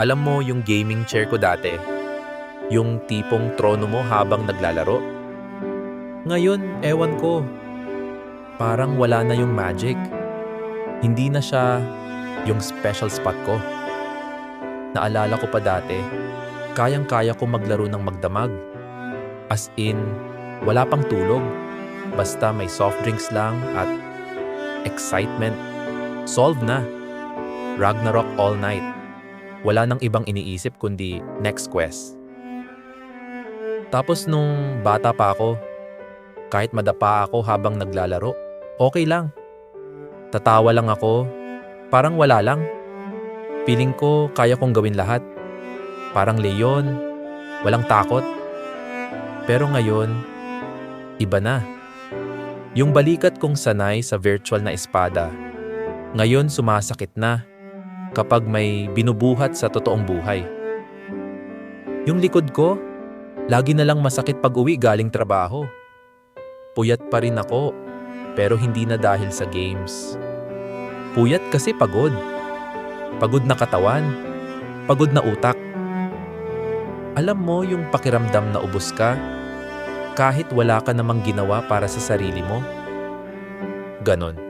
Alam mo yung gaming chair ko dati, yung tipong trono mo habang naglalaro? Ngayon, ewan ko, parang wala na yung magic. Hindi na siya yung special spot ko. Naalala ko pa dati, kayang-kaya ko maglaro ng magdamag. As in, wala pang tulog. Basta may soft drinks lang at excitement. Solved na. Ragnarok all night. Wala nang ibang iniisip kundi next quest. Tapos nung bata pa ako, kahit madapa ako habang naglalaro, okay lang. Tatawa lang ako, parang wala lang. Feeling ko kaya kong gawin lahat. Parang leyon, walang takot. Pero ngayon, iba na. Yung balikat kong sanay sa virtual na espada, ngayon sumasakit na kapag may binubuhat sa totoong buhay. Yung likod ko, lagi na lang masakit pag uwi galing trabaho. Puyat pa rin ako, pero hindi na dahil sa games. Puyat kasi pagod. Pagod na katawan, pagod na utak. Alam mo yung pakiramdam na ubos ka, kahit wala ka namang ginawa para sa sarili mo? Ganon.